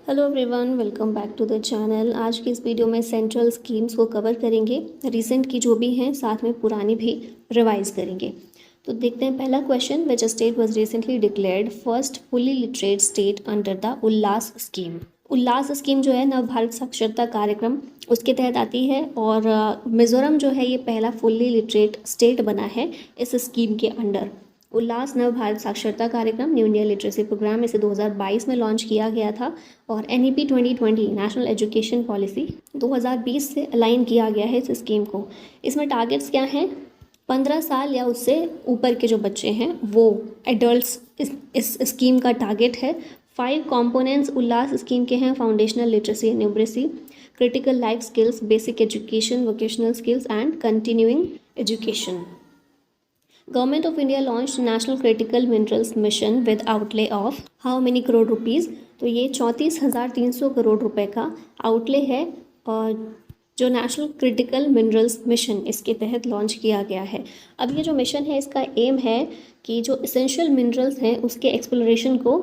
Hello everyone, welcome back to the channel. आज की इस वीडियो में सेंट्रल स्कीम्स को कवर करेंगे, रिसेंट की जो भी हैं, साथ में पुरानी भी रिवाइज करेंगे। तो देखते हैं पहला question, which state was recently declared first fully literate state under the Ullas scheme. Ullas scheme जो है नव भारत साक्षरता कार्यक्रम, उसके तहत आती है और मिज़ोरम जो है ये पहला फुल्ली लिटरेट स्टेट बना है इस स्कीम के अंडर। उल्लास नव भारत साक्षरता कार्यक्रम, न्यू इंडिया लिटरेसी प्रोग्राम, इसे 2022 में लॉन्च किया गया था और NEP 2020 नेशनल एजुकेशन पॉलिसी 2020 से अलाइन किया गया है इस स्कीम को। इसमें टारगेट्स क्या हैं? 15 साल या उससे ऊपर के जो बच्चे हैं वो एडल्ट्स इस स्कीम का टारगेट है। 5 कंपोनेंट्स उल्लास स्कीम के हैं: foundational literacy and numeracy, critical life skills, basic education, vocational skills and continuing education. Government of India launched National Critical Minerals Mission with outlay of how many crore rupees? तो ये 34,300 करोड़ रुपए का outlay है और जो national critical minerals mission इसके तहत launch किया गया है। अब ये जो मिशन है इसका एम है कि जो इसेंशियल मिनरल्स हैं उसके एक्सप्लोरेशन को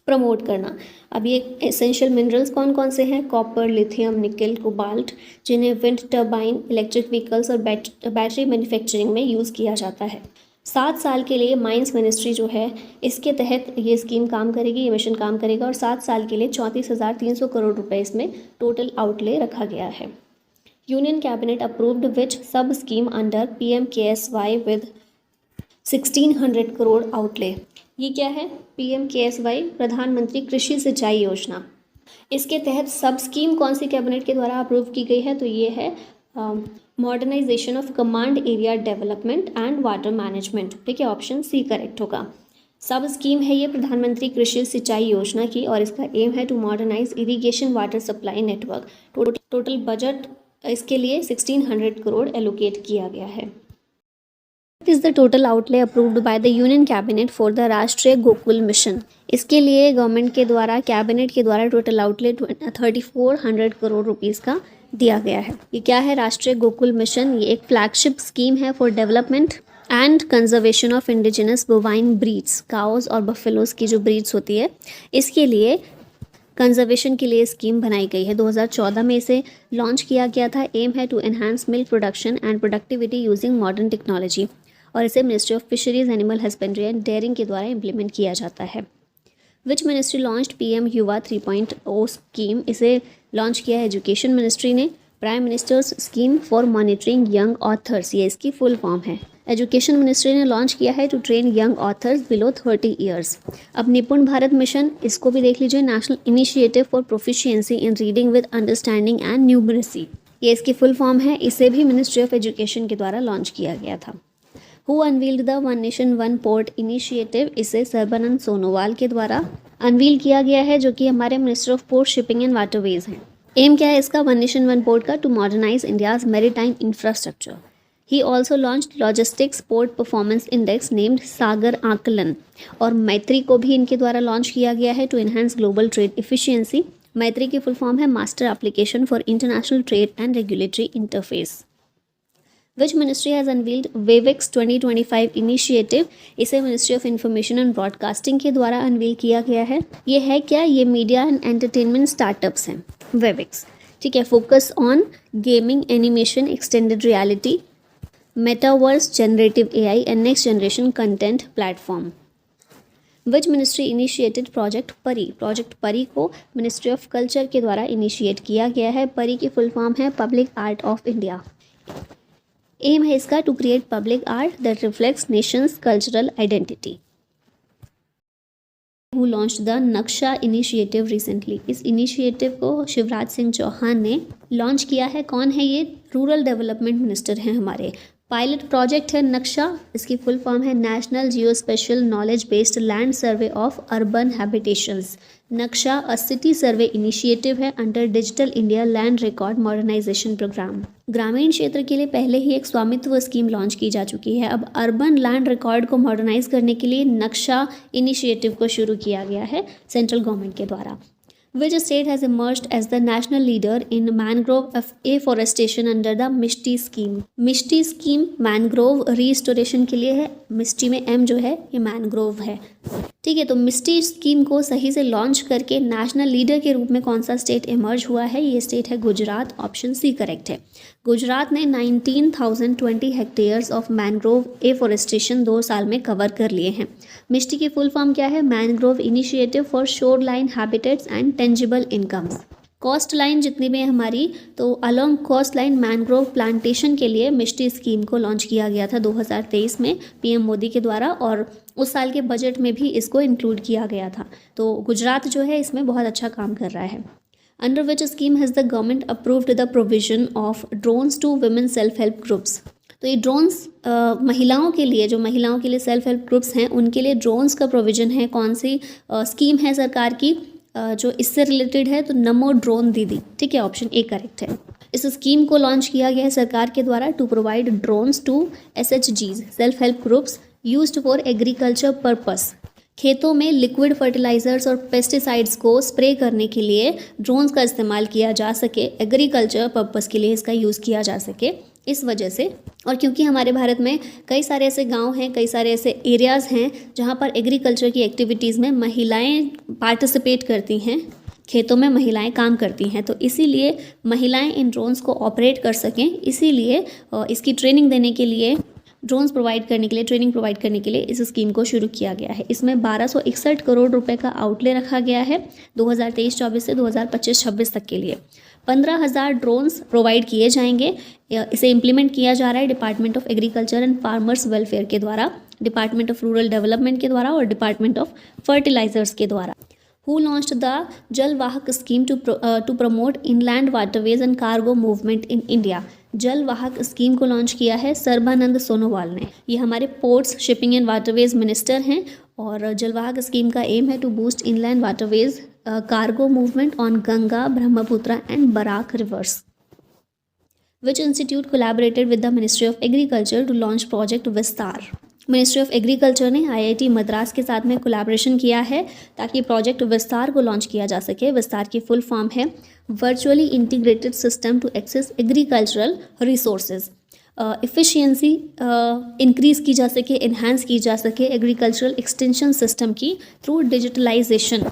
प्रमोट करना। अब ये एसेंशियल मिनरल्स कौन कौन से हैं? कॉपर, लिथियम, निकल, कोबाल्ट, जिन्हें विंड टर्बाइन, इलेक्ट्रिक व्हीकल्स और बैटरी मैन्युफैक्चरिंग में यूज़ किया जाता है। 7 साल के लिए माइंस मिनिस्ट्री जो है इसके तहत ये स्कीम काम करेगी, ये मिशन काम करेगा और 7 साल के लिए 34,300 करोड़ रुपए इसमें टोटल आउटले रखा गया है। यूनियन कैबिनेट अप्रूव्ड विच सब scheme under PMKSY with 1600 crore outlay. ये क्या है? PMKSY प्रधानमंत्री कृषि सिंचाई योजना। इसके तहत सब स्कीम कौन सी कैबिनेट के द्वारा अप्रूव की गई है? तो ये है modernization of command area development and water management. ठीक है, ऑप्शन सी करेक्ट होगा। सब स्कीम है ये प्रधानमंत्री कृषि सिंचाई योजना की और इसका एम है to modernize irrigation water supply network. Total budget इसके लिए 1600 करोड़ एलोकेट किया गया है। Is the total outlay approved by the union cabinet for the Rashtriya Gokul mission. इसके लिए गवर्नमेंट के द्वारा, कैबिनेट के द्वारा टोटल आउटले 3400 करोड़ रुपीज़ का दिया गया है। ये क्या है? राष्ट्रीय गोकुल मिशन। ये एक फ्लैगशिप स्कीम है for development and conservation of indigenous bovine breeds, cows और बफेलोज की जो ब्रीड्स होती है इसके लिए कंजर्वेशन के लिए स्कीम बनाई गई है। 2014 में इसे लॉन्च किया गया था। एम है to enhance milk production and productivity using modern technology और इसे ministry of fisheries, animal husbandry and dairying के द्वारा इम्प्लीमेंट किया जाता है। विच मिनिस्ट्री लॉन्च्ड PM युवा 3.0 स्कीम? इसे लॉन्च किया है एजुकेशन मिनिस्ट्री ने। Prime minister's scheme for monitoring young authors, ये इसकी फुल फॉर्म है। एजुकेशन मिनिस्ट्री ने लॉन्च किया है to train young authors below 30 years. अब निपुण भारत मिशन, इसको भी देख लीजिए। National initiative for proficiency in reading with understanding and numeracy, ये इसकी फुल फॉर्म है। इसे भी मिनिस्ट्री ऑफ एजुकेशन के द्वारा लॉन्च किया गया था। Who unveiled the one nation one port initiative? इसे सर्बानंद सोनोवाल के द्वारा अनवील किया गया है, जो कि हमारे minister of port, shipping and waterways हैं। एम क्या है इसका? वन नेशन वन पोर्ट का, to modernize India's maritime infrastructure. He also launched logistics port performance index named Sagar Aankalan और मैत्री को भी इनके द्वारा लॉन्च किया गया है to enhance global trade efficiency. Maitri की फुल फॉर्म है master application for international trade and regulatory interface. Which ministry has unveiled वेवेक्स 2025 इनिशिएटिव? इसे ministry of information and broadcasting के द्वारा अनवील किया गया है। ये है क्या? ये मीडिया एंड एंटरटेनमेंट स्टार्टअप्स हैं वेवेक्स। ठीक है, focus on gaming, animation, extended reality, metaverse, generative AI and next generation content platform. Which ministry initiated project परी? प्रोजेक्ट परी को मिनिस्ट्री ऑफ कल्चर के द्वारा इनिशिएट किया गया है। परी की फुल फॉर्म है public art of India. Aim है इसका to create public art that reflects nation's cultural identity. Who launched the Naksha initiative recently? इस इनिशिएटिव को शिवराज सिंह चौहान ने लॉन्च किया है। कौन है ये? रूरल डेवलपमेंट मिनिस्टर हैं हमारे। पायलट प्रोजेक्ट है नक्शा, इसकी फुल फॉर्म है national geo spatial knowledge based land survey of urban habitations. Naksha a city survey initiative है under digital India land record modernization programme. ग्रामीण क्षेत्र के लिए पहले ही एक स्वामित्व स्कीम लॉन्च की जा चुकी है। अब अर्बन लैंड रिकॉर्ड को मॉडर्नाइज करने के लिए नक्शा इनिशिएटिव को शुरू किया गया है सेंट्रल गवर्नमेंट के द्वारा। Which state has emerged as the national leader in mangrove afforestation under the Mishti scheme? Mishti scheme mangrove restoration के लिए है। मिष्टी में M जो है ये मैनग्रोव है। ठीक है, तो मिस्टी स्कीम को सही से लॉन्च करके नेशनल लीडर के रूप में कौन सा स्टेट इमर्ज हुआ है? ये स्टेट है गुजरात। ऑप्शन सी करेक्ट है। गुजरात ने 19,020 हेक्टेयर्स ऑफ मैनग्रोव एफॉरेस्टेशन 2 साल में कवर कर लिए हैं। मिस्टी की फुल फॉर्म क्या है? Mangrove initiative for shore line habitats and tangible incomes. Coast line जितनी भी है हमारी, तो along coast line mangrove plantation के लिए मिस्टी स्कीम को लॉन्च किया गया था 2023 में पीएम मोदी के द्वारा, और उस साल के बजट में भी इसको इंक्लूड किया गया था। तो गुजरात जो है इसमें बहुत अच्छा काम कर रहा है। Under which scheme has the government approved the provision of drones to women self help groups. तो ये ड्रोन्स महिलाओं के लिए, जो महिलाओं के लिए सेल्फ हेल्प ग्रुप्स हैं उनके लिए ड्रोन्स का प्रोविजन है। कौन सी स्कीम है सरकार की जो इससे रिलेटेड है? तो नमो ड्रोन दीदी। ठीक है, ऑप्शन ए करेक्ट है। इस स्कीम को लॉन्च किया गया है सरकार के द्वारा to provide drones to SHGs self help groups used for agriculture purpose. खेतों में लिक्विड फर्टिलाइजर्स और पेस्टिसाइड्स को स्प्रे करने के लिए ड्रोन्स का इस्तेमाल किया जा सके, एग्रीकल्चर पर्पस के लिए इसका यूज़ किया जा सके, इस वजह से। और क्योंकि हमारे भारत में कई सारे ऐसे गांव हैं, कई सारे ऐसे एरियाज़ हैं जहां पर एग्रीकल्चर की एक्टिविटीज़ में महिलाएं पार्टिसिपेट करती हैं, खेतों में महिलाएं काम करती हैं, तो इसीलिए महिलाएं इन ड्रोन्स को ऑपरेट कर सकें, इसीलिए इसकी ट्रेनिंग देने के लिए, ड्रोन्स प्रोवाइड करने के लिए, ट्रेनिंग प्रोवाइड करने के लिए इस स्कीम को शुरू किया गया है। इसमें 1261 करोड़ रुपए का आउटले रखा गया है 2023-24 से 2025-26 तक के लिए। 15,000 ड्रोन्स प्रोवाइड किए जाएंगे। इसे इम्प्लीमेंट किया जा रहा है department of agriculture and farmers welfare के द्वारा, डिपार्टमेंट ऑफ रूरल डेवलपमेंट के द्वारा और डिपार्टमेंट ऑफ फर्टिलाइजर्स के द्वारा। Who launched the जल Vahak scheme to promote inland waterways and cargo movement in India? जल वाहक स्कीम को लॉन्च किया है सर्बानंद सोनोवाल ने। ये हमारे ports, shipping and waterways minister हैं, और जल वाहक स्कीम का एम है to boost inland waterways cargo movement on Ganga, Brahmaputra and Barak rivers. Which institute collaborated with the Ministry of Agriculture to launch project विस्तार? मिनिस्ट्री ऑफ एग्रीकल्चर ने IIT मद्रास के साथ में collaboration किया है ताकि प्रोजेक्ट विस्तार को लॉन्च किया जा सके। विस्तार की फुल फॉर्म है virtually integrated system to access agricultural resources. Efficiency increase की जा सके, इन्हांस की जा सके एग्रीकल्चरल एक्सटेंशन सिस्टम की through digitalization.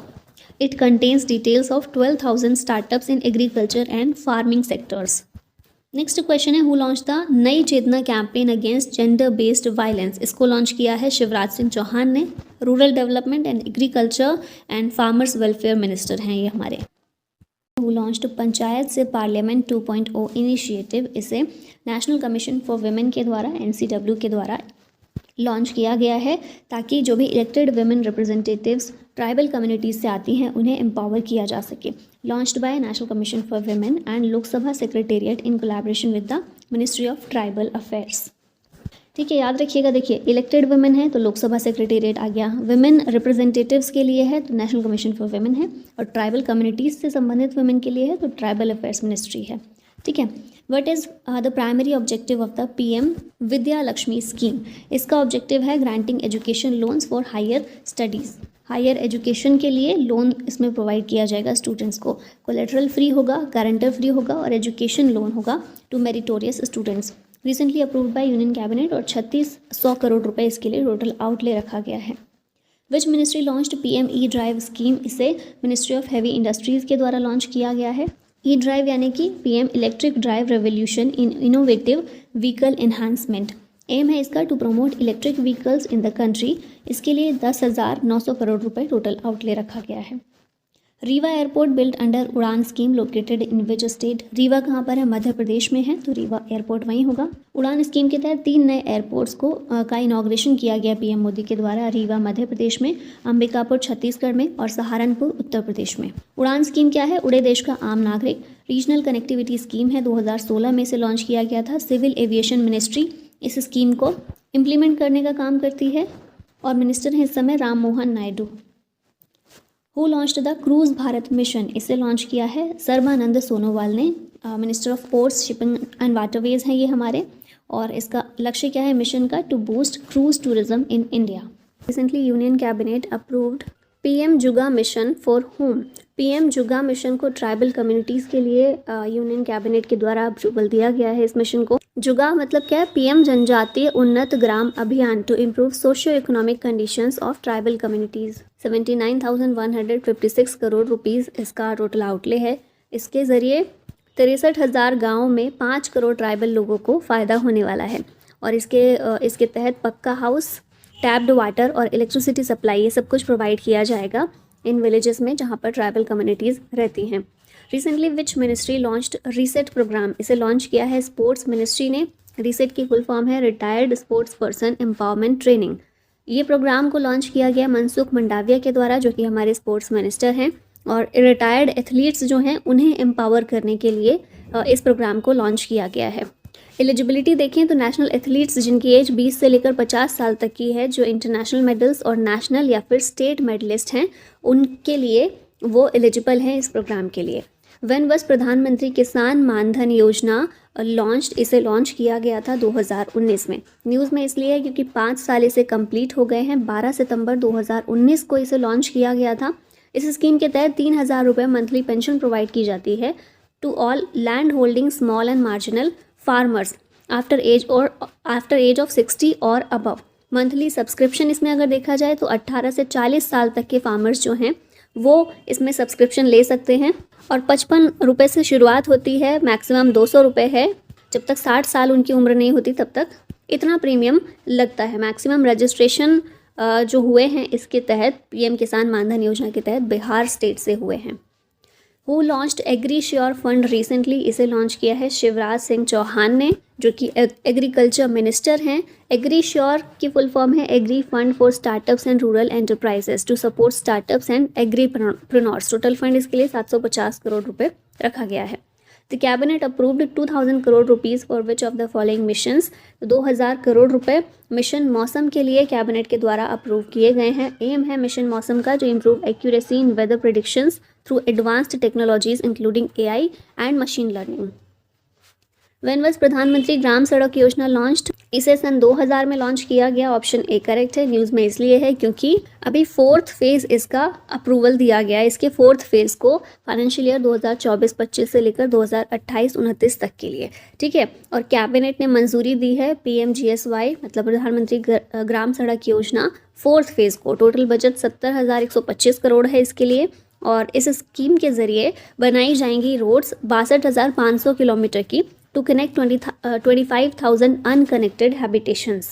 It contains details of 12,000 startups in agriculture and farming sectors. Next question है who launch the Nai Chetna campaign against gender based violence? इसको launch किया है शिवराज सिंह चौहान ने। Rural development and agriculture and farmers welfare minister हैं ये हमारे। Who launched panchayat से parliament 2.0 initiative? इसे नेशनल कमीशन फॉर वुमेन के द्वारा, NCW के द्वारा लॉन्च किया गया है ताकि जो भी elected women representatives tribal communities से आती हैं उन्हें एम्पावर किया जा सके। Launched by national commission for women and Lok Sabha secretariat in collaboration with the ministry of tribal affairs. ठीक है, याद रखिएगा। देखिए, इलेक्टेड वुमेन है तो लोकसभा सेक्रेटेरिएट आ गया, वुमेन रिप्रेजेंटेटिव्स के लिए है तो नेशनल कमीशन फॉर वुमेन है, और ट्राइबल कम्युनिटीज़ से संबंधित वुमेन के लिए है तो ट्राइबल अफेयर्स मिनिस्ट्री है। ठीक है। What is the primary objective of the PM Vidya Lakshmi scheme? इसका ऑब्जेक्टिव है granting education loans for higher studies. Higher education के लिए लोन इसमें प्रोवाइड किया जाएगा स्टूडेंट्स को। कोलेटरल फ्री होगा, गारंटर फ्री होगा और एजुकेशन लोन होगा to meritorious students. Recently approved by union cabinet और 3600 करोड़ रुपए इसके लिए टोटल आउटले रखा गया है। Which ministry launched PM E drive scheme? इसे मिनिस्ट्री ऑफ हैवी इंडस्ट्रीज़ के द्वारा लॉन्च किया गया है। E-ड्राइव यानी कि PM electric drive revolution in innovative vehicle enhancement. Aim है इसका to promote electric vehicles in the country. इसके लिए 10,900 करोड़ रुपए टोटल आउटले रखा गया है। रीवा एयरपोर्ट बिल्ट अंडर उड़ान scheme located in which state? Rewa कहाँ पर है? मध्य प्रदेश में है, तो रीवा एयरपोर्ट वहीं होगा। उड़ान स्कीम के तहत 3 नए एयरपोर्ट्स का इनॉग्रेशन किया गया PM मोदी के द्वारा। रीवा मध्य प्रदेश में, अंबिकापुर छत्तीसगढ़ में और सहारनपुर उत्तर प्रदेश में। उड़ान स्कीम क्या है? उड़े देश का आम नागरिक। रीजनल कनेक्टिविटी स्कीम है, 2016 में इसे लॉन्च किया गया था। सिविल एविएशन मिनिस्ट्री इस स्कीम को इम्प्लीमेंट करने का काम करती है और मिनिस्टर हैं इस समय Ram Mohan Naidu. Who launched the cruise Bharat mission? इसे लॉन्च किया है सर्बानंद सोनोवाल ने। Minister of ports, shipping and waterways हैं ये हमारे, और इसका लक्ष्य क्या है मिशन का? To boost cruise tourism in India. Recently union cabinet approved PM JUGA mission for whom? PM JUGA mission को ट्राइबल कम्युनिटीज़ के लिए यूनियन कैबिनेट के द्वारा अप्रूवल दिया गया है। इस मिशन को जुगा मतलब क्या है? PM जनजातीय Unnat Gram Abhiyan to improve socio economic conditions of tribal communities. 79,156 crore rupees इसका टोटल आउटले है। इसके ज़रिए 63,000 गाँव में 5 करोड़ ट्राइबल लोगों को फ़ायदा होने वाला है। और इसके तहत पक्का हाउस, टैप्ड वाटर और इलेक्ट्रिसिटी सप्लाई, ये सब कुछ प्रोवाइड किया जाएगा इन विलेजेस में जहाँ पर ट्राइबल कम्युनिटीज़ रहती हैं। Recently which ministry launched reset program, इसे लॉन्च किया है स्पोर्ट्स मिनिस्ट्री ने। रीसेट की फुल फॉर्म है retired sports person empowerment training. ये प्रोग्राम को लॉन्च किया गया मनसुख मंडाविया के द्वारा, जो कि हमारे स्पोर्ट्स मिनिस्टर हैं, और रिटायर्ड एथलीट्स जो हैं उन्हें एम्पावर करने के लिए इस प्रोग्राम को लॉन्च किया गया है। एलिजिबिलिटी देखें तो नेशनल एथलीट्स जिनकी एज 20 से लेकर 50 साल तक की है, जो इंटरनेशनल मेडल्स और नेशनल या फिर स्टेट मेडलिस्ट हैं, उनके लिए वो एलिजिबल हैं इस प्रोग्राम के लिए। व्हेन वाज प्रधानमंत्री किसान मानधन योजना लॉन्च्ड, इसे लॉन्च किया गया था 2019 में। न्यूज़ में इसलिए है क्योंकि 5 साल इसे कंप्लीट हो गए हैं। 12 सितंबर 2019 को इसे लॉन्च किया गया था। इस स्कीम के तहत 3,000 रुपये मंथली पेंशन प्रोवाइड की जाती है to all land holding small and marginal farmers after age of 60 और अबव। मंथली सब्सक्रिप्शन इसमें अगर देखा जाए तो 18 से 40 साल तक के फार्मर्स जो हैं वो इसमें सब्सक्रिप्शन ले सकते हैं, और 55 रुपये से शुरुआत होती है, मैक्सिमम 200 रुपये है। जब तक 60 साल उनकी उम्र नहीं होती तब तक इतना प्रीमियम लगता है। मैक्सिमम रजिस्ट्रेशन जो हुए हैं इसके तहत, पीएम किसान मानधन योजना के तहत, बिहार स्टेट से हुए हैं। Who launched agri sure fund recently, इसे लॉन्च किया है शिवराज सिंह चौहान ने, जो कि एग्रीकल्चर मिनिस्टर हैं। एग्री श्योर की फुल फॉर्म है agri fund for startups and rural enterprises to support startups and agripreneurs. Total fund इसके लिए 750 करोड़ रुपए रखा गया है। The cabinet approved 2,000 crore rupees for which of the following missions. 2,000 crore रुपए मिशन मौसम के लिए कैबिनेट के द्वारा अप्रूव किए गए हैं। एम है मिशन मौसम का जो improve accuracy in weather predictions through advanced technologies including AI and machine learning. When was Pradhanmantri Gram सड़क योजना लॉन्च्ड, इसे सन 2000 में लॉन्च किया गया। ऑप्शन ए करेक्ट है। न्यूज़ में इसलिए है क्योंकि अभी 4th फेज़ इसका अप्रूवल दिया गया है। इसके 4th फेज़ को फाइनेंशियल ईयर 2024-25 से लेकर 2028-29 तक के लिए, ठीक है। और कैबिनेट ने मंजूरी दी है PMGSY मतलब प्रधानमंत्री ग्राम सड़क योजना 4th फेज़ को। टोटल बजट 70,125 करोड़ है इसके लिए, और इस स्कीम के ज़रिए बनाई जाएंगी रोड्स 62,500 किलोमीटर की to connect 25,000 unconnected habitations.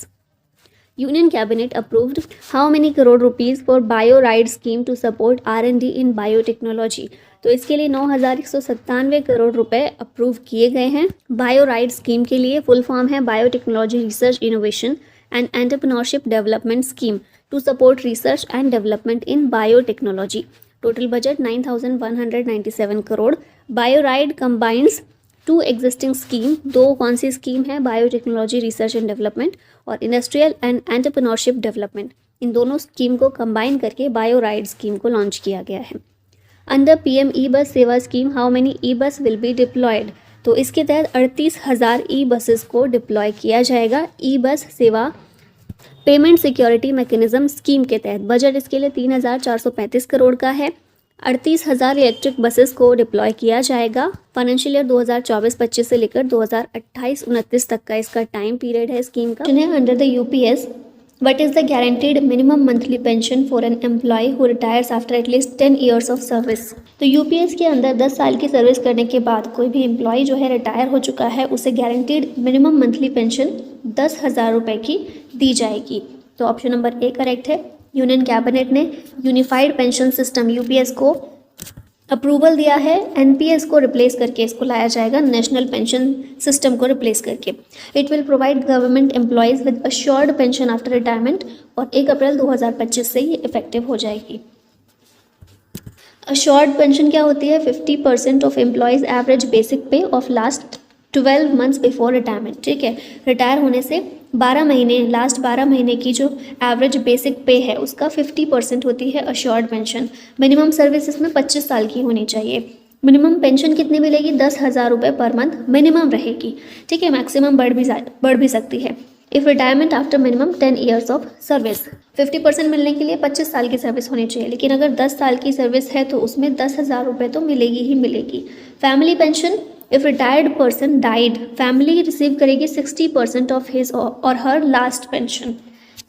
Union Cabinet approved how many crore rupees for BioRide scheme to support R&D in biotechnology. तो इसके लिए 9,197 करोड़ रुपए अप्रूव किए गए हैं BioRide स्कीम के लिए। फुल फॉर्म है biotechnology research innovation and entrepreneurship development scheme to support research and development in biotechnology. Total budget 9,197 crore. BioRide combines 2 existing scheme. 2 कौन सी स्कीम है? बायोटेक्नोलॉजी रिसर्च एंड डेवलपमेंट और इंडस्ट्रियल एंड एंटरप्रेन्योरशिप डेवलपमेंट। इन दोनों scheme को combine करके बायोराइड scheme को launch किया गया है। अंडर PM ई-बस सेवा scheme how many e-bus will be diploid. तो इसके तहत 38,000 ई-बसेस को डिप्लॉय किया जाएगा ई-बस सेवा पेमेंट सिक्योरिटी मैकेनिज्म स्कीम के तहत। बजट इसके लिए 3,435 करोड़ का है। 38,000 इलेक्ट्रिक बसेस को डिप्लॉय किया जाएगा। फाइनेंशियल ईयर 2024-25 से लेकर 2028-29 तक का इसका टाइम पीरियड है स्कीम का। Under the UPS what is the guaranteed minimum monthly pension for an employee who retires after at least 10 years of service. तो UPS के अंदर 10 साल की सर्विस करने के बाद कोई भी एम्प्लॉय जो है रिटायर हो चुका है, उसे गारंटीड मिनिमम मंथली पेंशन 10,000 रुपये की दी जाएगी। तो ऑप्शन नंबर ए करेक्ट है। यूनियन कैबिनेट ने यूनिफाइड पेंशन सिस्टम UPS को अप्रूवल दिया है। NPS को रिप्लेस करके इसको लाया जाएगा, नेशनल पेंशन सिस्टम को रिप्लेस करके। It will provide government employees with assured pension after retirement, और 1 अप्रैल 2025 से ये इफेक्टिव हो जाएगी। अश्योर्ड पेंशन क्या होती है? 50% ऑफ एम्प्लॉयज़ एवरेज बेसिक पे of last 12 months before retirement, ठीक है। रिटायर होने से 12 महीने, लास्ट 12 महीने की जो एवरेज बेसिक पे है उसका 50% होती है अश्योर्ड पेंशन। मिनिमम सर्विस इसमें 25 साल की होनी चाहिए। मिनिमम पेंशन कितनी मिलेगी? 10,000 रुपये पर मंथ मिनिमम रहेगी, ठीक है। मैक्सिमम बढ़ भी सकती है। If retirement after minimum 10 years of service. 50% मिलने के लिए 25 साल की सर्विस होनी चाहिए, लेकिन अगर 10 साल की सर्विस है तो उसमें 10,000 रुपये तो मिलेगी ही मिलेगी। Family pension, if retired person died, family receive करेगी 60% ऑफ हिज और हर लास्ट पेंशन,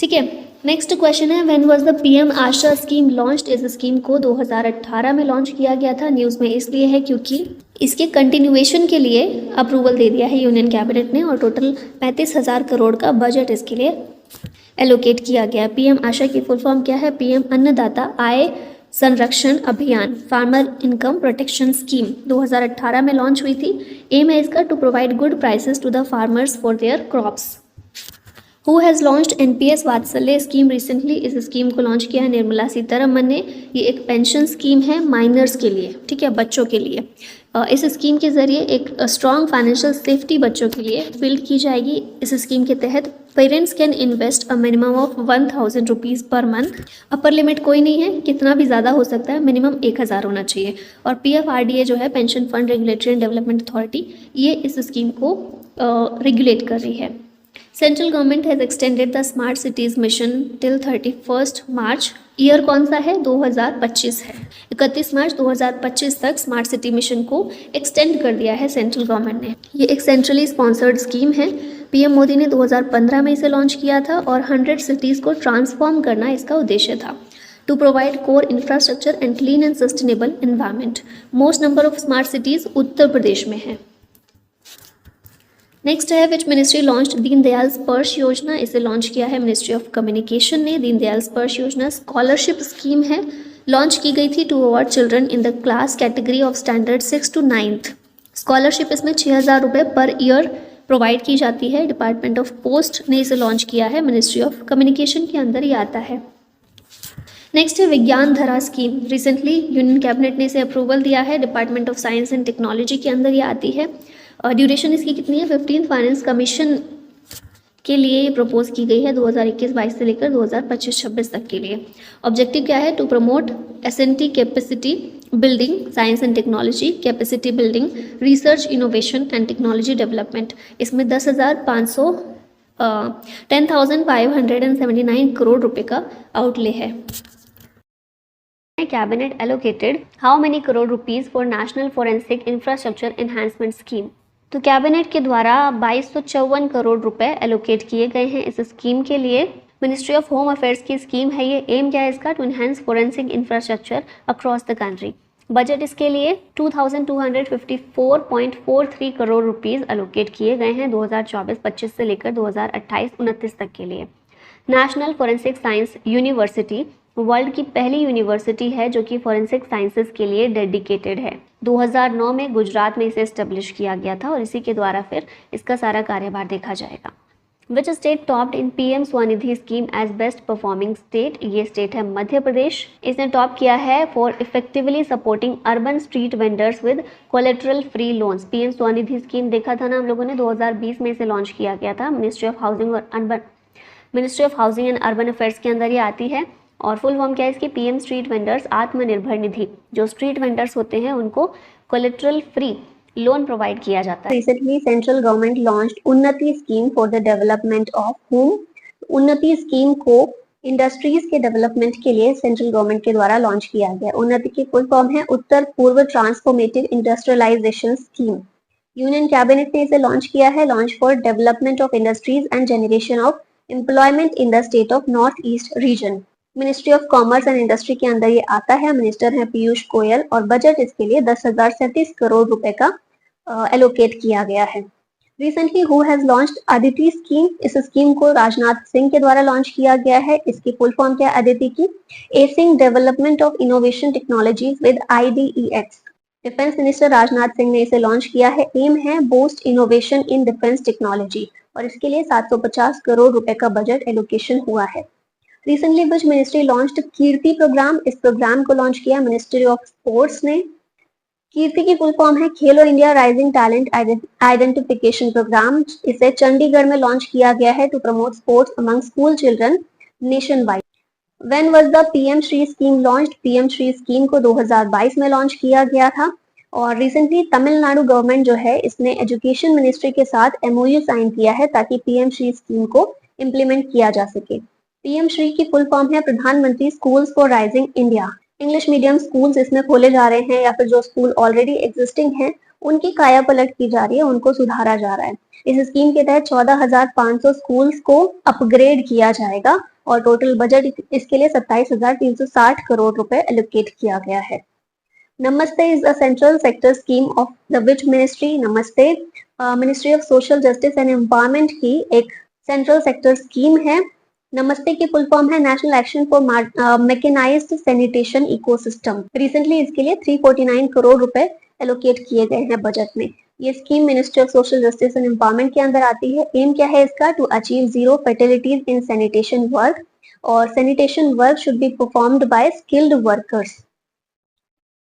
ठीक है। नेक्स्ट क्वेश्चन है, when was the PM Asha scheme launched? इस स्कीम को 2018 में लॉन्च किया गया था। न्यूज़ में इसलिए है क्योंकि इसके कंटिन्यूएशन के लिए अप्रूवल दे दिया है यूनियन कैबिनेट ने और टोटल 35,000 करोड़ का बजट इसके लिए एलोकेट किया गया। पीएम आशा की फुल फॉर्म क्या है? पीएम अन्नदाता आय संरक्षण अभियान, फार्मर इनकम प्रोटेक्शन स्कीम 2018 में लॉन्च हुई थी। एम है इसका to provide good prices to the farmers for their crops. Who has launched NPS Vatsalya scheme recently? इस स्कीम को लॉन्च किया है निर्मला सीतारमन ने। ये एक पेंशन स्कीम है माइनर्स के लिए, ठीक है, बच्चों के लिए। इस स्कीम के जरिए एक स्ट्रॉन्ग फाइनेंशियल सेफ्टी बच्चों के लिए बिल्ड की जाएगी। इस स्कीम के तहत parents can invest a minimum of 1,000 rupees per month. Upper limit कोई नहीं है, कितना भी ज़्यादा हो सकता है, मिनिमम 1,000 होना चाहिए। और पीएफआरडीए जो है, pension fund regulatory and development authority, ये इस स्कीम को रेगुलेट कर रही है। Central government has extended the smart cities mission till 31 March. Year कौन सा है? 2025 है। 31 मार्च 2025 तक स्मार्ट सिटी मिशन को एक्सटेंड कर दिया है सेंट्रल गवर्नमेंट ने। ये एक सेंट्रली स्पॉन्सर्ड स्कीम है। पीएम मोदी ने 2015 में इसे लॉन्च किया था और 100 सिटीज़ को ट्रांसफॉर्म करना इसका उद्देश्य था। To provide core infrastructure and clean and sustainable environment. Most number of smart cities Uttar Pradesh में है। नेक्स्ट है, विच मिनिस्ट्री लॉन्च्ड दीनदयाल स्पर्श योजना? इसे लॉन्च किया है मिनिस्ट्री ऑफ कम्युनिकेशन ने। दीनदयाल स्पर्श योजना स्कॉलरशिप स्कीम है, लॉन्च की गई थी to award children in the class category of standard 6 to 9th। Scholarship इसमें 6,000 रुपये पर ईयर प्रोवाइड की जाती है। डिपार्टमेंट ऑफ पोस्ट ने इसे लॉन्च किया है, मिनिस्ट्री ऑफ कम्युनिकेशन के अंदर ही आता है। नेक्स्ट है विज्ञान धरा स्कीम। रिसेंटली यूनियन कैबिनेट ने इसे अप्रूवल दिया है, department of science and technology के अंदर ये आती है। और ड्यूरेशन इसकी कितनी है? 15th फाइनेंस कमीशन के लिए ये प्रपोज की गई है 2021-22 से लेकर 2025-26 तक के लिए। ऑब्जेक्टिव क्या है? To promote S N T capacity building, science and technology capacity building, research innovation and technology development. इसमें 10,579 करोड़ रुपए का आउटले है। Cabinet allocated how many crore rupees for national forensic infrastructure enhancement scheme? तो कैबिनेट के द्वारा 2254 करोड़ रुपए एलोकेट किए गए हैं इस स्कीम के लिए। मिनिस्ट्री ऑफ होम अफेयर्स की स्कीम है ये। एम क्या है इसका? To enhance forensic infrastructure across the country. Budget इसके लिए 2254.43 करोड़ रुपीज़ एलोकेट किए गए हैं 2024-25 से लेकर 2028-29 तक के लिए। National forensic science university world की पहली यूनिवर्सिटी है जो कि फोरेंसिक साइंसेज के लिए डेडिकेटेड है। 2009 में गुजरात में इसे एस्टेब्लिश किया गया था और इसी के द्वारा फिर इसका सारा कार्यभार देखा जाएगा। Which state topped in PM Svanidhi scheme as best performing state? ये स्टेट है मध्य प्रदेश। इसने टॉप किया है for effectively supporting urban street vendors with collateral free loans. PM Svanidhi scheme देखा था ना हम लोगों ने, 2020 में इसे लॉन्च किया गया था। Ministry of housing and urban affairs के अंदर ये आती है। और फुल फॉर्म क्या है इसकी? PM street vendors Atmanirbhar Nidhi. जो स्ट्रीट वेंडर्स होते हैं उनको कोलेटरल फ्री लोन प्रोवाइड किया जाता है। रिसेंटली सेंट्रल गवर्नमेंट लॉन्च्ड उन्नति scheme for the development of home. उन्नति स्कीम को इंडस्ट्रीज के डेवलपमेंट के लिए सेंट्रल गवर्नमेंट के द्वारा लॉन्च किया गया। उन्नति की फुल फॉर्म है Uttar Purva transformative industrialization scheme. Union cabinet ने इसे लॉन्च किया है, launch for development of industries and generation of employment in the state of north east region. Ministry of commerce and industry के अंदर ये आता है। मिनिस्टर है पीयूष गोयल और बजट इसके लिए 10,037 करोड़ रुपए का एलोकेट किया गया है। Recently who has launched Aditi scheme? इस स्कीम को राजनाथ सिंह के द्वारा लॉन्च किया गया है। इसकी फुल फॉर्म क्या है अदिति की? Acing development of innovation technologies with IDEX। Defence minister Rajnath Singh ने इसे लॉन्च किया है। एम है boost innovation in defence technology और इसके लिए 750 करोड़ रुपए का बजट एलोकेशन हुआ है। Recently which ministry launched Kirti program? इस प्रोग्राम को लॉन्च किया मिनिस्ट्री ऑफ स्पोर्ट्स ने। कीर्ति की फुल फॉर्म है Khelo India rising talent identification program. इसे चंडीगढ़ में लॉन्च किया गया है to promote sports among school children nation wide. When was the PM Shri scheme launched? PM Shri scheme को 2022 में लॉन्च किया गया था। और रिसेंटली तमिलनाडु गवर्नमेंट जो है इसने एजुकेशन मिनिस्ट्री के साथ MOU साइन किया है ताकि पीएम श्री स्कीम को इम्प्लीमेंट किया जा सके। पीएम श्री की फुल फॉर्म है प्रधानमंत्री schools for rising India. English medium schools इसमें खोले जा रहे हैं या फिर जो स्कूल ऑलरेडी एग्जिस्टिंग हैं उनकी काया पलट की जा रही है, उनको सुधारा जा रहा है। इस स्कीम के तहत 14,500 स्कूल्स को अपग्रेड किया जाएगा और टोटल बजट इसके लिए 27,360 करोड़ रुपए एलोकेट किया गया है। Namaste is a central sector scheme of the which ministry? Namaste ministry of social justice and empowerment की एक सेंट्रल सेक्टर स्कीम है। नमस्ते की फुल फॉर्म है national action for mechanised sanitation ecosystem. Recently इसके लिए 349 करोड़ रुपए एलोकेट किए गए हैं बजट में। ये scheme ministry of social justice and empowerment के अंदर आती है। एम क्या है इसका? To achieve zero fatalities in sanitation work, और sanitation work should be performed by skilled workers.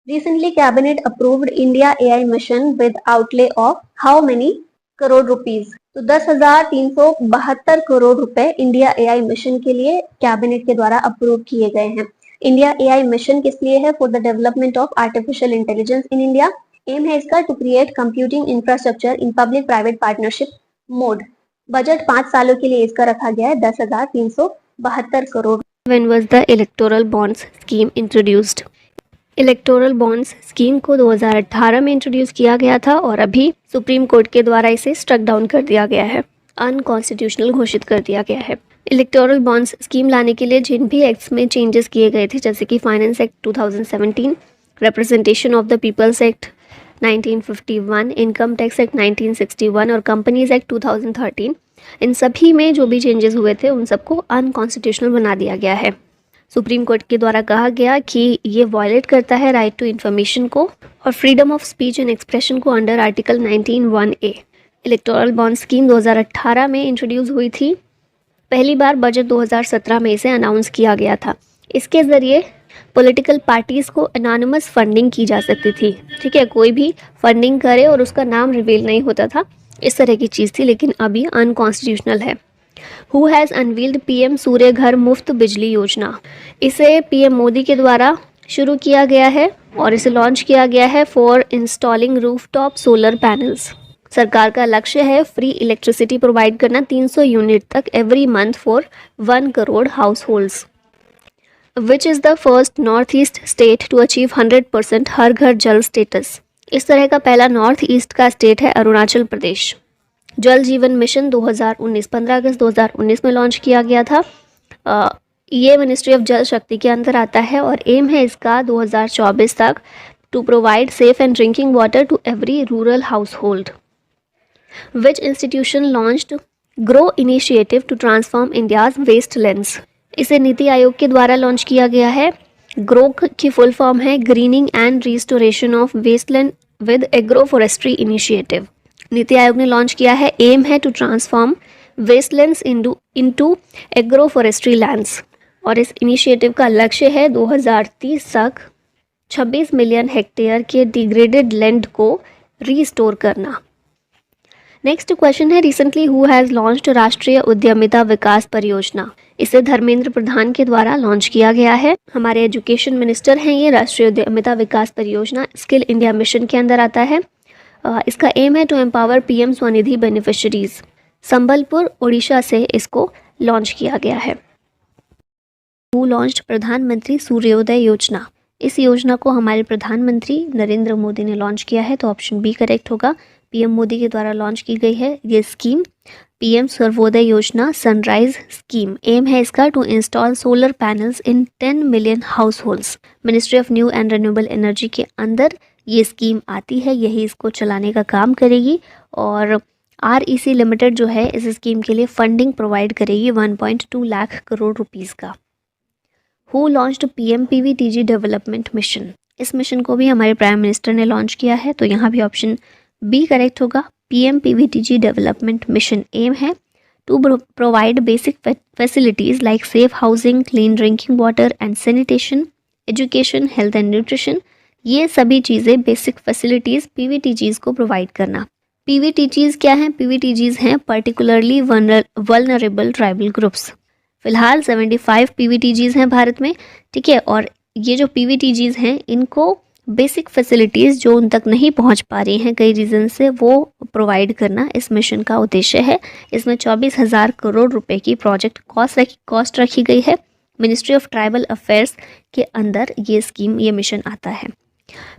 Recently, Cabinet approved India AI mission with outlay of how many crore rupees? तो 10,372 करोड़ रुपए इंडिया एआई मिशन के लिए cabinet के द्वारा approve किए गए हैं। इंडिया एआई मिशन किस लिए है? For the development of artificial intelligence in India. Aim है इसका to create computing infrastructure in public private partnership mode. Budget 5 सालों के लिए इसका रखा गया है 10,372 crore. When was the electoral bonds scheme introduced? Electoral bonds scheme को 2018 में इंट्रोड्यूस किया गया था और अभी सुप्रीम कोर्ट के द्वारा इसे स्ट्रक डाउन कर दिया गया है, अनकॉन्स्टिट्यूशनल घोषित कर दिया गया है। इलेक्टोरल बॉन्ड्स स्कीम लाने के लिए जिन भी एक्ट्स में चेंजेस किए गए थे, जैसे कि finance act 2017, representation of the peoples act 1951, income tax act 1961 और कंपनीज एक्ट 2013, इन सभी में जो भी चेंजेस हुए थे उन सबको अनकॉन्स्टिट्यूशनल बना दिया गया है। सुप्रीम कोर्ट के द्वारा कहा गया कि ये वायलेट करता है राइट टू इन्फॉर्मेशन को और freedom of speech and expression को under article 19(1)(a। Electoral bond scheme 2018 में इंट्रोड्यूस हुई थी। पहली बार बजट 2017 में इसे अनाउंस किया गया था। इसके ज़रिए पॉलिटिकल पार्टीज़ को एनोनिमस फंडिंग की जा सकती थी। ठीक है, कोई भी फंडिंग करे और उसका नाम रिवील नहीं होता था, इस तरह की चीज़ थी, लेकिन अभी अनकॉन्स्टिट्यूशनल है। हु हैज़ अनवील्ड पीएम सूर्य घर मुफ्त बिजली योजना? इसे पीएम मोदी के द्वारा शुरू किया गया है और इसे लॉन्च किया गया है for installing rooftop solar panels. सरकार का लक्ष्य है फ्री इलेक्ट्रिसिटी प्रोवाइड करना 300 यूनिट तक every month for 1 crore house holds. Which is the first north east state to achieve 100% Har Ghar Jal status? इस तरह का पहला नॉर्थ ईस्ट का स्टेट है अरुणाचल प्रदेश। जल जीवन मिशन 2019 15 अगस्त 2019 में लॉन्च किया गया था। ये मिनिस्ट्री ऑफ जल शक्ति के अंदर आता है और एम है इसका 2024 तक to provide safe and drinking water to every rural house hold. Which institution launched grow initiative to transform India's waste lands? इसे नीति आयोग के द्वारा लॉन्च किया गया है। ग्रो की फुल फॉर्म है greening and restoration of wasteland with agro forestry initiative. NITI Aayog ने लॉन्च किया है। एम है to transform wastelands into agro forestry lands और इस इनिशिएटिव का लक्ष्य है 2030 तक 26 मिलियन हेक्टेयर के डिग्रेडेड लैंड को रीस्टोर करना। नेक्स्ट क्वेश्चन है recently who has launched Rashtriya Udyamita विकास परियोजना? इसे धर्मेंद्र प्रधान के द्वारा लॉन्च किया गया है। हमारे एजुकेशन मिनिस्टर हैं ये। राष्ट्रीय उद्यमिता विकास परियोजना स्किल इंडिया मिशन के अंदर आता है। इसका एम है to empower PM Svanidhi beneficiaries. Sambalpur Odisha से इसको लॉन्च किया गया है। हु लॉन्च्ड प्रधानमंत्री सूर्योदय योजना? इस योजना को हमारे प्रधानमंत्री नरेंद्र मोदी ने लॉन्च किया है, तो ऑप्शन बी करेक्ट होगा। पीएम मोदी के द्वारा लॉन्च की गई है ये स्कीम पीएम सर्वोदय योजना सनराइज स्कीम। एम है इसका to install solar panels in 10 million house holds. Ministry of new and renewable energy के अंदर ये स्कीम आती है, यही इसको चलाने का काम करेगी और REC लिमिटेड जो है इस स्कीम के लिए फंडिंग प्रोवाइड करेगी 1.2 लाख करोड़ रुपीस का। Who launched PMPVTG development mission? इस मिशन को भी हमारे प्राइम मिनिस्टर ने लॉन्च किया है, तो यहाँ भी ऑप्शन बी करेक्ट होगा। PMPVTG डेवलपमेंट मिशन एम है to provide basic facilities like safe housing, clean drinking water and sanitation, education, health and nutrition. ये सभी चीज़ें बेसिक फैसिलिटीज़ PVTGs को प्रोवाइड करना। PVTGs क्या हैं? PVTGs हैं पर्टिकुलरली वल्नरेबल ट्राइबल ग्रुप्स। फिलहाल 75 PVTGs हैं भारत में, ठीक है, और ये जो PVTGs हैं इनको बेसिक फैसिलिटीज़ जो उन तक नहीं पहुंच पा रही हैं कई रीज़न से, वो प्रोवाइड करना इस मिशन का उद्देश्य है। इसमें 24,000 करोड़ रुपए की प्रोजेक्ट कॉस्ट रखी गई है। मिनिस्ट्री ऑफ ट्राइबल अफेयर्स के अंदर ये स्कीम, ये मिशन आता है।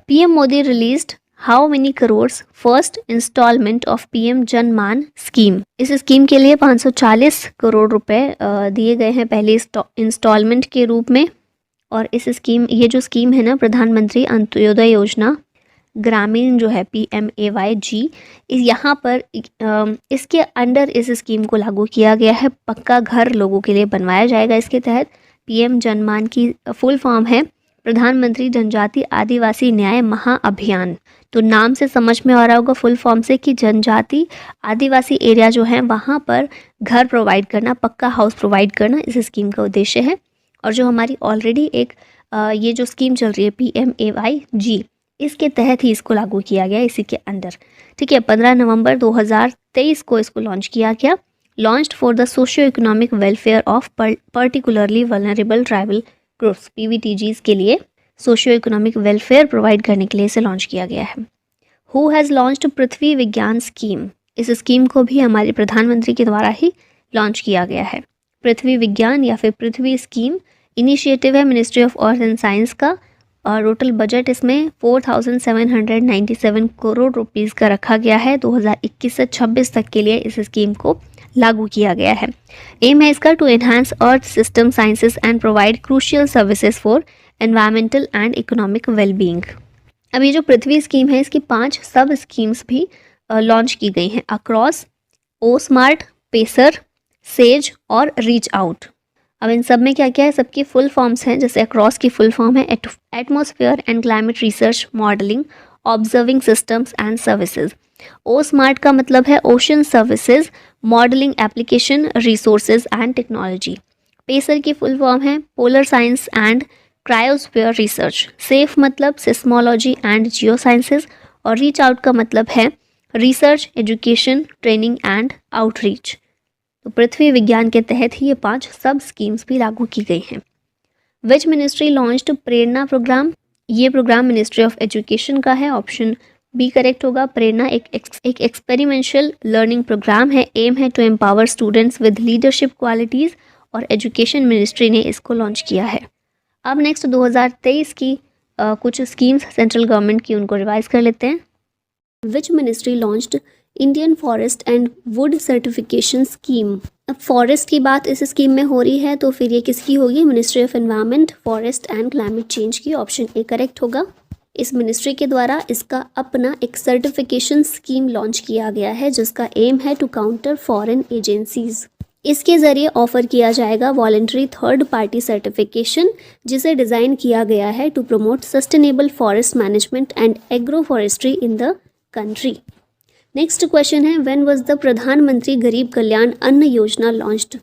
PM Modi released how many crores first installment of PM Jan Man scheme. इस स्कीम के लिए 540 करोड़ रुपए दिए गए हैं पहले इंस्टॉलमेंट के रूप में। और इस स्कीम, ये जो स्कीम है ना, प्रधानमंत्री अंत्योदय योजना ग्रामीण जो है PMAYG, यहाँ पर इसके अंडर इस स्कीम को लागू किया गया है। पक्का घर लोगों के लिए बनवाया जाएगा इसके तहत। PM जनमान की फुल फॉर्म है प्रधानमंत्री जनजाति आदिवासी न्याय महाअभियान। तो नाम से समझ में आ रहा होगा फुल फॉर्म से कि जनजाति आदिवासी एरिया जो है वहाँ पर घर प्रोवाइड करना, पक्का हाउस प्रोवाइड करना इस स्कीम का उद्देश्य है। और जो हमारी ऑलरेडी एक ये जो स्कीम चल रही है PMAYG, इसके तहत ही इसको लागू किया गया इसी के अंडर। ठीक है, 15 नवंबर 2023 को इसको लॉन्च किया गया। Launched for the socio economic welfare of particularly vulnerable tribal groups, PVTGs के लिए सोशियो इकोनॉमिक वेलफेयर प्रोवाइड करने के लिए इसे लॉन्च किया गया है। हु हैज़ लॉन्च्ड पृथ्वी विज्ञान स्कीम। इस स्कीम को भी हमारे प्रधानमंत्री के द्वारा ही लॉन्च किया गया है। पृथ्वी विज्ञान या फिर पृथ्वी स्कीम इनिशिएटिव है ministry of earth and science का। और टोटल बजट इसमें 4797 करोड़ रुपीस का रखा गया है। 2021 से 26 तक के लिए इस स्कीम को लागू किया गया है। एम है इसका to enhance earth system sciences and provide crucial services for environmental and economic wellbeing. अब ये जो पृथ्वी स्कीम है, इसकी 5 सब स्कीम्स भी लॉन्च की गई हैं अक्रॉस, ओ स्मार्ट, पेसर, सेज और रीच आउट। अब इन सब में क्या क्या है, सबकी फुल फॉर्म्स हैं। जैसे अक्रॉस की फुल फॉर्म है atmosphere and climate research modelling observing systems and services. O smart का मतलब है ocean services modelling application resources and technology. Pacer की फुल फॉर्म है polar science and cryosphere research. Safe मतलब सिस्मोलॉजी एंड जियो साइंसेज। और reach out का मतलब है research education training and outreach. तो पृथ्वी विज्ञान के तहत ही ये 5 सब स्कीम्स भी लागू की गई हैं। Which ministry launched Prerna program. ये प्रोग्राम मिनिस्ट्री ऑफ एजुकेशन का है, ऑप्शन बी करेक्ट होगा। प्रेरणा एक एक्सपेरिमेंशियल लर्निंग प्रोग्राम है। एम है to empower students with leadership qualities और एजुकेशन मिनिस्ट्री ने इसको लॉन्च किया है। अब नेक्स्ट 2023 की कुछ स्कीम्स सेंट्रल गवर्नमेंट की, उनको रिवाइज कर लेते हैं। Which ministry launched Indian forest and would certification scheme. अब फॉरेस्ट की बात इस स्कीम में हो रही है, तो फिर ये किसकी होगी, ministry of environment forest and climate change की, ऑप्शन ए करेक्ट होगा। इस मिनिस्ट्री के द्वारा इसका अपना एक सर्टिफिकेशन स्कीम लॉन्च किया गया है जिसका एम है टू काउंटर फॉरेन एजेंसीज। इसके ज़रिए ऑफर किया जाएगा वॉलंटरी थर्ड पार्टी सर्टिफिकेशन, जिसे डिज़ाइन किया गया है to promote sustainable forest management and agro forestry in the country. Next question है when was the Pradhanmantri Garib कल्याण अन्न योजना लॉन्च्ड।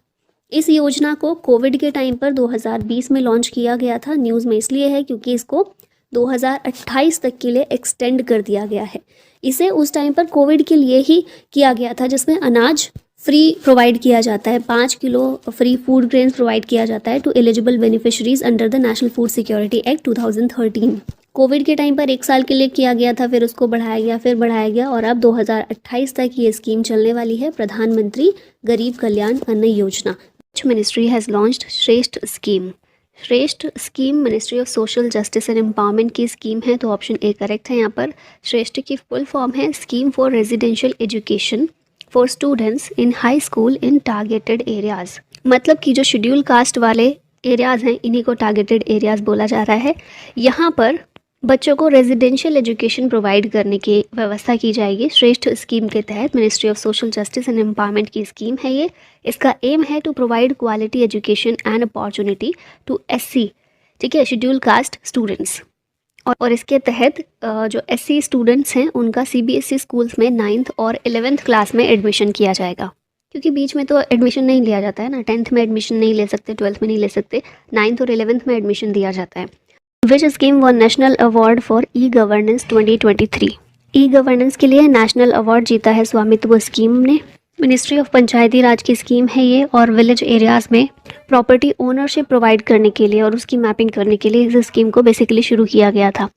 इस योजना को कोविड के टाइम पर 2020 में लॉन्च किया गया था। न्यूज़ में इसलिए है क्योंकि इसको 2028 तक के लिए एक्सटेंड कर दिया गया है। इसे उस टाइम पर कोविड के लिए ही किया गया था, जिसमें अनाज फ्री प्रोवाइड किया जाता है, 5 kilo free food grains provide किया जाता है to eligible beneficiaries under the national food security act 2013। Covid के टाइम पर 1 साल के लिए किया गया था, फिर उसको बढ़ाया गया, फिर बढ़ाया गया और अब 2028 तक ये स्कीम चलने वाली है, प्रधानमंत्री गरीब कल्याण अन्न योजना। विच मिनिस्ट्री हैज़ लॉन्च्ड श्रेष्ठ स्कीम। श्रेष्ठ scheme ministry of social justice and empowerment की स्कीम है, तो ऑप्शन ए करेक्ट है यहाँ पर। श्रेष्ठ की फुल फॉर्म है scheme for residential education for students in high school in targeted areas. मतलब कि जो शेड्यूल कास्ट वाले एरियाज़ हैं, इन्हीं को टारगेटेड एरियाज़ बोला जा रहा है। यहाँ पर बच्चों को रेजिडेंशियल एजुकेशन प्रोवाइड करने की व्यवस्था की जाएगी श्रेष्ठ स्कीम के तहत। Ministry of social justice and empowerment की स्कीम है ये। इसका एम है to provide quality education and opportunity to SC, ठीक है, शेड्यूल कास्ट स्टूडेंट्स। और इसके तहत जो SC स्टूडेंट्स हैं उनका CBSE स्कूल्स में 9th और 11th क्लास में एडमिशन किया जाएगा, क्योंकि बीच में तो एडमिशन नहीं लिया जाता है ना, 10th में एडमिशन नहीं ले सकते, 12th में नहीं ले सकते, 9th और 11th में एडमिशन दिया जाता है। Which scheme won national award for e governance 2023। E governance के लिए नेशनल अवार्ड जीता है स्वामित्व स्कीम ने। मिनिस्ट्री ऑफ पंचायती राज की स्कीम है ये, और विलेज एरियाज़ में प्रॉपर्टी ओनरशिप प्रोवाइड करने के लिए और उसकी मैपिंग करने के लिए इस स्कीम को बेसिकली शुरू किया गया था।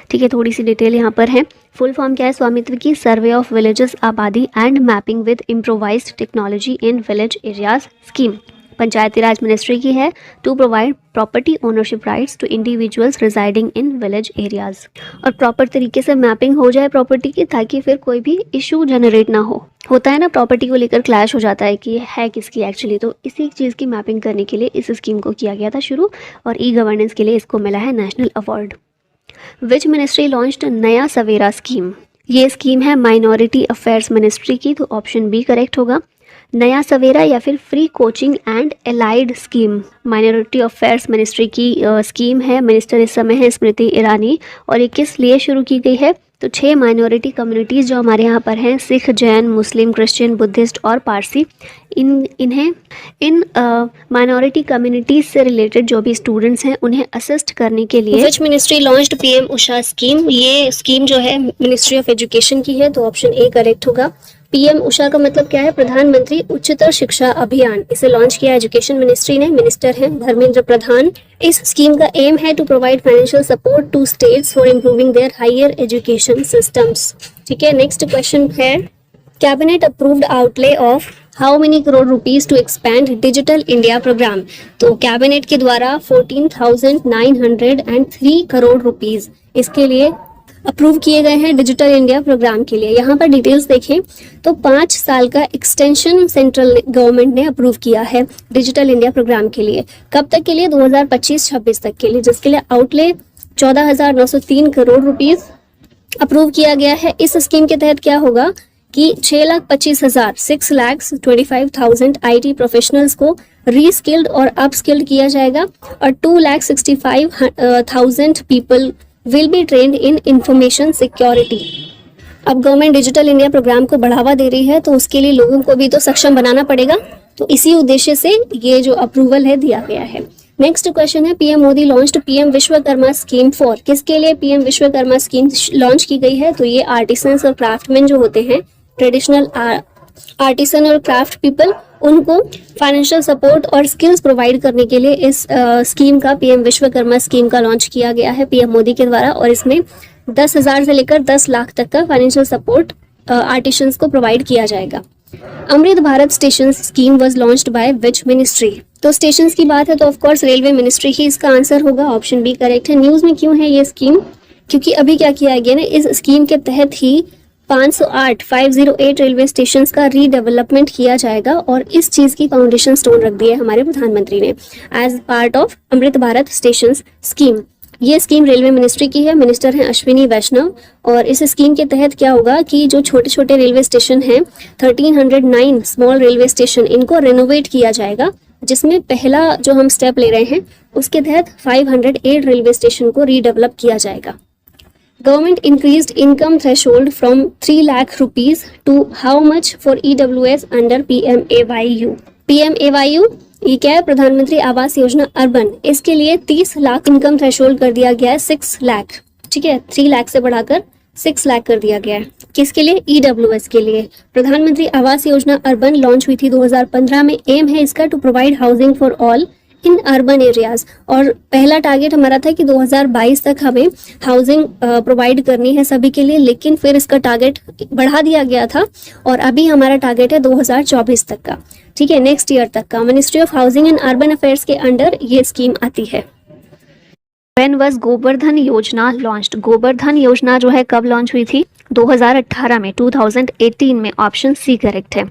ठीक है, थोड़ी सी डिटेल यहाँ पर है। फुल फॉर्म क्या है स्वामित्व की, survey of villages abadi and mapping with improvised technology in village areas scheme. Panchayati Raj ministry की है, to provide property ownership rights to individuals residing in village areas. और प्रॉपर तरीके से मैपिंग हो जाए प्रॉपर्टी की, ताकि फिर कोई भी इशू जनरेट ना हो। होता है ना, प्रॉपर्टी को लेकर क्लैश हो जाता है कि है किसकी एक्चुअली, तो इसी चीज़ की मैपिंग करने के लिए इस स्कीम को किया गया था शुरू, और ई गवर्नेंस के लिए इसको मिला है नेशनल अवार्ड। विच मिनिस्ट्री लॉन्च्ड नया सवेरा स्कीम? ये स्कीम है माइनॉरिटी अफेयर्स मिनिस्ट्री की, तो ऑप्शन बी करेक्ट होगा। नया सवेरा या फिर free coaching and allied scheme minority affairs ministry की स्कीम है। मिनिस्टर इस समय है स्मृति ईरानी। और ये किस लिए शुरू की गई है? तो 6 माइनॉरिटी कम्युनिटीज़ जो हमारे यहाँ पर हैं, सिख, जैन, मुस्लिम, क्रिश्चियन, बुद्धिस्ट और पारसी, इन माइनॉरिटी कम्युनिटीज़ से रिलेटेड जो भी स्टूडेंट्स हैं उन्हें असिस्ट करने के लिए विच ministry launched PM Usha scheme? ये स्कीम जो है मिनिस्ट्री ऑफ एजुकेशन की है, तो ऑप्शन ए करेक्ट होगा। पीएम उषा का मतलब क्या है? प्रधानमंत्री उच्चतर शिक्षा अभियान। इसे लॉन्च किया एजुकेशन मिनिस्ट्री ने। मिनिस्टर हैं धर्मेंद्र प्रधान। इस स्कीम का एम है to provide financial support to states for improving their higher education systems. ठीक है, नेक्स्ट क्वेश्चन है, cabinet approved outlay of how many crore rupees to expand digital India program? तो cabinet के द्वारा 14,903 करोड़ रुपीज इसके लिए अप्रूव किए गए हैं डिजिटल इंडिया प्रोग्राम के लिए। यहाँ पर डिटेल्स देखें तो 5 साल का एक्सटेंशन सेंट्रल गवर्नमेंट ने अप्रूव किया है डिजिटल इंडिया प्रोग्राम के लिए। कब तक के लिए? 2025-26 तक के लिए, जिसके लिए आउटले 14,903 करोड़ रुपीज अप्रूव किया गया है। इस स्कीम के तहत क्या होगा कि 6,25,000 IT प्रोफेशनल्स को रीस्किल्ड और अपस्किल्ड किया जाएगा, और 2,65,000 people will be trend in information security. अब गवर्नमेंट डिजिटल इंडिया प्रोग्राम को बढ़ावा दे रही है, तो उसके लिए लोगों को भी तो सक्षम बनाना पड़ेगा, तो इसी उद्देश्य से ये जो अप्रूवल है दिया गया है। नेक्स्ट क्वेश्चन है, PM Modi launched PM Vishwakarma scheme for? किसके लिए पीएम विश्वकर्मा स्कीम लॉन्च की गई है? तो ये आर्टिसंस और क्राफ्टमैन जो होते हैं, ट्रेडिशनल आर्टिसन और क्राफ्ट पीपल, उनको फाइनेंशियल सपोर्ट और स्किल्स प्रोवाइड करने के लिए इस स्कीम का, पीएम विश्वकर्मा स्कीम का लॉन्च किया गया है पीएम मोदी के द्वारा। और इसमें 10,000 से लेकर 10 लाख तक का फाइनेंशियल सपोर्ट आर्टिशंस को प्रोवाइड किया जाएगा। Amrit Bharat station scheme was launched by which ministry? तो स्टेशंस की बात है तो ऑफकोर्स रेलवे मिनिस्ट्री ही इसका आंसर होगा। ऑप्शन बी करेक्ट है। न्यूज में क्यों है ये स्कीम? क्योंकि अभी क्या किया गया ना, इस स्कीम के तहत ही 508 रेलवे स्टेशन का रीडेवलपमेंट किया जाएगा, और इस चीज की फाउंडेशन स्टोन रख दी है हमारे प्रधानमंत्री ने as part of Amrit Bharat station scheme. ये स्कीम रेलवे मिनिस्ट्री की है। मिनिस्टर हैं अश्विनी वैष्णव। और इस स्कीम के तहत क्या होगा कि जो छोटे छोटे रेलवे स्टेशन हैं, 1309 स्मॉल रेलवे स्टेशन, इनको रेनोवेट किया जाएगा, जिसमें पहला जो हम स्टेप ले रहे हैं उसके तहत 508 रेलवे स्टेशन को रीडेवलप किया जाएगा। Government increased income threshold from 3 lakh rupees to how much for EWS under PMAYU? PMAYU ये क्या है? प्रधानमंत्री आवास योजना अर्बन। इसके लिए 30 लाख इनकम थ्रेशोल्ड कर दिया गया है 6 लाख। ठीक है, 3 लाख से बढ़ाकर 6 लाख कर दिया गया है। किसके लिए? EWS के लिए। प्रधानमंत्री आवास योजना अर्बन लॉन्च हुई थी 2015 में। एम है इसका to provide housing for all in urban areas, और पहला टारगेट हमारा था कि 2022 तक हमें हाउसिंग प्रोवाइड करनी है सभी के लिए, लेकिन फिर इसका टारगेट बढ़ा दिया गया था और अभी हमारा टारगेट है 2024 तक का। ठीक है, नेक्स्ट ईयर तक का। Ministry of housing and urban affairs के अंडर ये स्कीम आती है। When was गोबर्धन योजना लॉन्च्ड? गोबर्धन योजना जो है कब लॉन्च हुई थी? 2018 में, 2018 में। ऑप्शन सी करेक्ट है।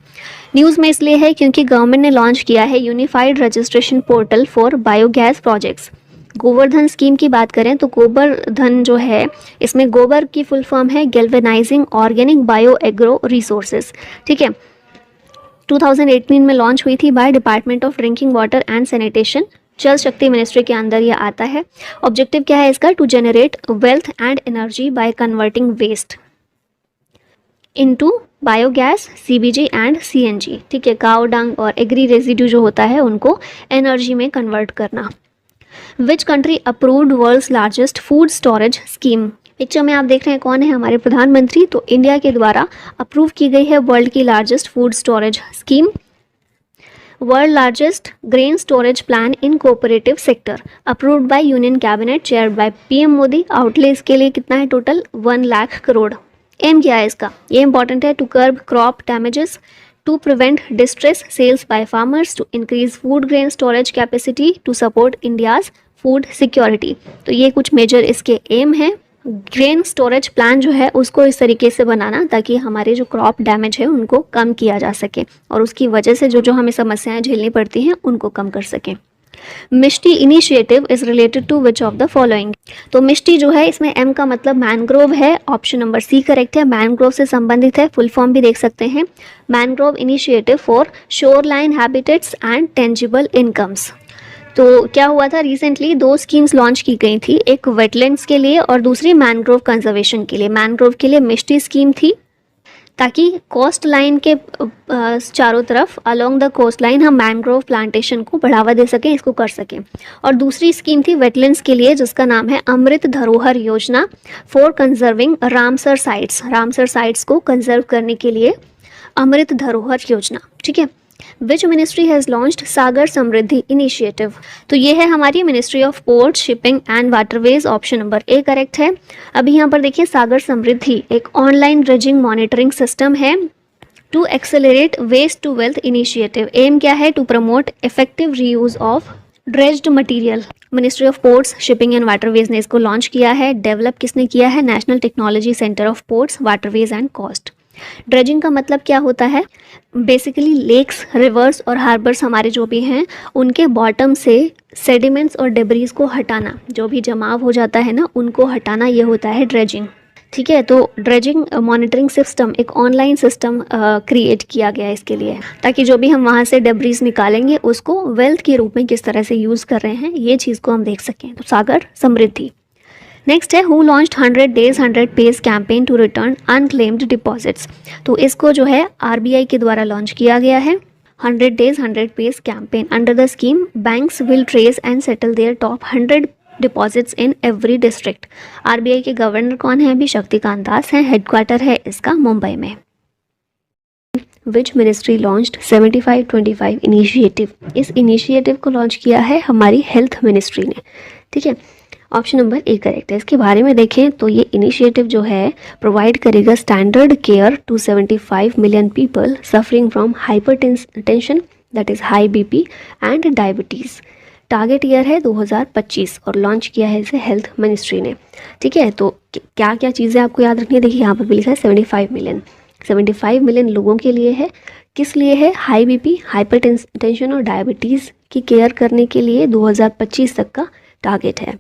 न्यूज़ में इसलिए है क्योंकि गवर्नमेंट ने लॉन्च किया है unified registration portal for biogas projects. Govardhan scheme की बात करें तो गोबर्धन जो है, इसमें गोबर की फुल फॉर्म है galvanising organic bio agro resources. ठीक है, 2018 में लॉन्च हुई थी by department of drinking water and sanitation, जल शक्ति मिनिस्ट्री के अंदर ये आता है। ऑब्जेक्टिव क्या है इसका? To generate wealth and energy by converting waste into biogas, CBG and CNG। ठीक है, काउ डंग और एग्री रेजिड्यू जो होता है उनको एनर्जी में कन्वर्ट करना। Which country approved world's largest food storage scheme? Picture में आप देख रहे हैं कौन है? हमारे प्रधानमंत्री। तो इंडिया के द्वारा अप्रूव की गई है वर्ल्ड की largest food storage scheme, world largest grain storage plan in cooperative sector, approved by union cabinet, chaired by PM Modi. Outlay इसके लिए कितना है टोटल? 1 लाख करोड़। एम क्या है इसका? ये इंपॉर्टेंट है, to curb crop damages, to prevent distress sales by farmers, to increase food grain storage capacity, to support India's food security. तो ये कुछ मेजर इसके एम हैं। ग्रेन स्टोरेज प्लान जो है उसको इस तरीके से बनाना ताकि हमारे जो क्रॉप डैमेज है उनको कम किया जा सके और उसकी वजह से जो हमें समस्याएं झेलनी पड़ती हैं उनको कम कर सकें। MISHTI initiative is related to which of the following. तो मिष्टी जो है इसमें एम का मतलब मैनग्रोव है, ऑप्शन नंबर सी करेक्ट है। मैनग्रोव से संबंधित है, फुल फॉर्म भी देख सकते हैं, mangrove initiative for shoreline habitats and tangible incomes. तो क्या हुआ था, रिसेंटली 2 स्कीम्स लॉन्च की गई थी, एक वेटलैंड्स के लिए और दूसरी मैनग्रोव कंजर्वेशन के लिए। मैनग्रोव के लिए मिष्टी स्कीम थी ताकि कोस्ट लाइन के चारों तरफ अलोंग द कोस्ट लाइन हम मैनग्रोव प्लांटेशन को बढ़ावा दे सकें, इसको कर सकें। और दूसरी स्कीम थी वेटलैंड्स के लिए जिसका नाम है Amrit Dharohar Yojana for conserving Ramsar sites. Ramsar sites को कंजर्व करने के लिए अमृत धरोहर योजना, ठीक है। Which ministry has launched Sagar Samriddhi initiative. तो ये है हमारी ministry of port, shipping and waterways, option number A correct है। अभी यहाँ पर देखिए सागर समृद्धि एक ऑनलाइन ड्रेजिंग मॉनिटरिंग सिस्टम है to accelerate waste to wealth initiative. Aim क्या है, to promote effective reuse of dredged material. Ministry of ports, shipping and waterways ने इसको लॉन्च किया है। डेवलप किसने किया है, national technology centre of ports, waterways and coast. Dredging का मतलब क्या होता है, बेसिकली लेक्स, रिवर्स और हार्बर्स हमारे जो भी हैं उनके बॉटम से सेडिमेंट्स और डेब्रीज को हटाना, जो भी जमाव हो जाता है ना उनको हटाना, ये होता है ड्रेजिंग, ठीक है। तो ड्रेजिंग मॉनिटरिंग सिस्टम एक ऑनलाइन सिस्टम क्रिएट किया गया है इसके लिए, ताकि जो भी हम वहाँ से डेब्रीज निकालेंगे उसको वेल्थ के रूप में किस तरह से यूज़ कर रहे हैं ये चीज़ को हम देख सकें। तो सागर समृद्धि। नेक्स्ट है who launched 100 days 100 pays campaign to return unclaimed deposits. तो इसको जो है आरबीआई के द्वारा लॉन्च किया गया है। 100 days 100 pays campaign under the scheme banks will trace and settle there top 100 deposits in every district. RBI के गवर्नर कौन है, अभी शक्तिकांत दास हैं। हेडक्वार्टर है इसका मुंबई में। विच मिनिस्ट्री लॉन्च्ड 75-25 इनिशिएटिव। इस इनिशिएटिव को लॉन्च किया है हमारी हेल्थ मिनिस्ट्री ने, ठीक है। ऑप्शन नंबर ए करेक्ट है। इसके बारे में देखें तो ये इनिशिएटिव जो है प्रोवाइड करेगा standard care to 75 million people suffering from hypertension, that is high BP and diabetes. Target year है 2025 और लॉन्च किया है इसे हेल्थ मिनिस्ट्री ने, ठीक है। तो क्या क्या चीज़ें आपको याद रखनी है, देखिए यहाँ पर भी लिखा है 75 मिलियन लोगों के लिए है। किस लिए है, हाई बीपी, हाइपरटेंशन और डायबिटीज़ की केयर करने के लिए 2025 तक का टारगेट है।